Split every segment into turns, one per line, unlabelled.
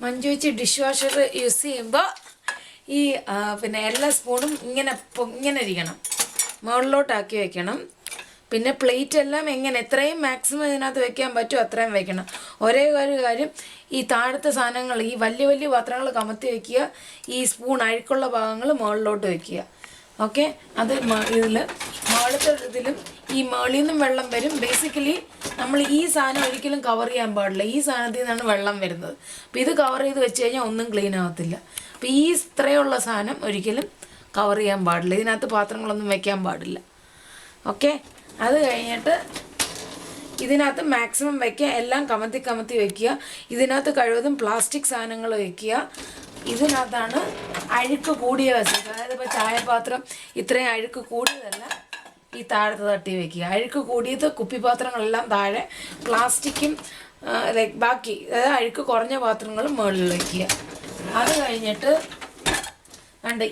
മഞ്ജു വെച്ച് dish washer use ചെയ്യുമ്പോൾ ഈ പിന്നെ എല്ലാ സ്പൂണും ഇങ്ങനെ ഇരിക്കണം, മുകളിലോട്ടാക്കി വെക്കണം. പിന്നെ പ്ലേറ്റ് എല്ലാം എത്രയും മാക്സിമം ഇതിനകത്ത് വെക്കാൻ പറ്റുമോ അത്രയും വെക്കണം. ഒരേ ഒരു കാര്യം, ഈ താഴത്തെ സാധനങ്ങൾ, ഈ വലിയ വലിയ പാത്രങ്ങൾ കമത്തി വയ്ക്കുക, ഈ സ്പൂൺ അഴുക്കുള്ള ഭാഗങ്ങൾ മുകളിലോട്ട് വയ്ക്കുക. ഓക്കെ, അത് മുകളിലത്തെ ഇതിലും ഈ മുകളിൽ നിന്നും വെള്ളം വരും. ബേസിക്കലി നമ്മൾ ഈ സാധനം ഒരിക്കലും കവർ ചെയ്യാൻ പാടില്ല, ഈ സാധനത്തിൽ നിന്നാണ് വെള്ളം വരുന്നത്. അപ്പോൾ ഇത് കവർ ചെയ്ത് വെച്ച് കഴിഞ്ഞാൽ ഒന്നും ക്ലീൻ ആകത്തില്ല. അപ്പോൾ ഈ ഇത്രയുള്ള സാധനം ഒരിക്കലും കവർ ചെയ്യാൻ പാടില്ല, ഇതിനകത്ത് പാത്രങ്ങളൊന്നും വെക്കാൻ പാടില്ല. ഓക്കെ, അത് കഴിഞ്ഞിട്ട് ഇതിനകത്ത് മാക്സിമം വയ്ക്കുക, എല്ലാം കമത്തി വയ്ക്കുക. ഇതിനകത്ത് കഴിവതും പ്ലാസ്റ്റിക് സാധനങ്ങൾ വയ്ക്കുക. ഇതിനകത്താണ് അഴുക്ക് കൂടിയ വശം, അതായത് ഇപ്പോൾ ചായപാത്രം ഇത്രയും അഴുക്ക് കൂടിയതല്ല ഈ താഴത്ത് തട്ടി വയ്ക്കുക. അഴുക്ക് കൂടിയത് കുപ്പിപ്പാത്രങ്ങളെല്ലാം താഴെ, പ്ലാസ്റ്റിക്കും ബാക്കി അതായത് അഴുക്ക് കുറഞ്ഞ പാത്രങ്ങളും മുകളിൽ വയ്ക്കുക. അത് കഴിഞ്ഞിട്ട് കണ്ട്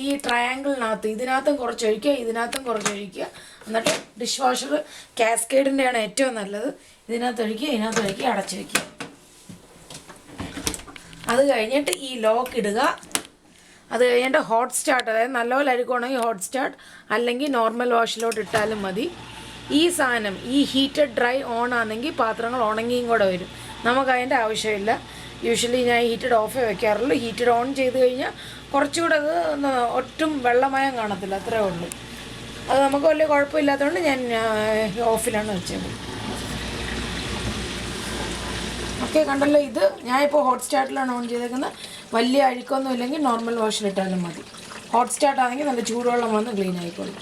ഈ ട്രയാങ്കിളിനകത്ത് ഇതിനകത്തും കുറച്ചൊഴിക്കുക, ഇതിനകത്തും കുറച്ചൊഴിക്കുക. എന്നിട്ട് ഡിഷ് വാഷർ കാസ്കേഡിൻ്റെയാണ് ഏറ്റവും നല്ലത്. ഇതിനകത്ത് ഒഴിക്കുക, അടച്ചു വയ്ക്കുക. അത് കഴിഞ്ഞിട്ട് ഈ ലോക്ക് ഇടുക. അത് കഴിഞ്ഞിട്ട് ഹോട്ട് സ്റ്റാർട്ട്, അതായത് നല്ലപോലെ അഴുക്കുവാണെങ്കിൽ ഹോട്ട് സ്റ്റാർട്ട്, അല്ലെങ്കിൽ നോർമൽ വാഷിലോട്ട് ഇട്ടാലും മതി. ഈ സാധനം ഈ ഹീറ്റഡ് ഡ്രൈ ഓൺ ആണെങ്കിൽ പാത്രങ്ങൾ ഉണങ്ങിയും കൂടെ വരും. നമുക്കതിൻ്റെ ആവശ്യമില്ല. യൂഷ്വലി ഞാൻ ഹീറ്റഡ് ഓഫേ വയ്ക്കാറുള്ളൂ. ഹീറ്റഡ് ഓൺ ചെയ്ത് കഴിഞ്ഞാൽ കുറച്ചുകൂടെ അത് ഒട്ടും വെള്ളമയം കാണത്തില്ല, അത്രേ ഉള്ളൂ. അത് നമുക്ക് വലിയ കുഴപ്പമില്ലാത്തതുകൊണ്ട് ഞാൻ ഓഫിലാണ് വെച്ചത്. ഓക്കെ, കണ്ടല്ലോ. ഇത് ഞാനിപ്പോൾ ഹോട്ട് സ്റ്റാർട്ടിലാണ് ഓൺ ചെയ്തേക്കുന്നത്. വലിയ അഴുക്കൊന്നും ഇല്ലെങ്കിൽ നോർമൽ വാഷിലിട്ടാലും മതി. ഹോട്ട് സ്റ്റാർട്ട് ആണെങ്കിൽ നല്ല ചൂടുവെള്ളം വന്ന് ക്ലീൻ ആയിക്കോളും.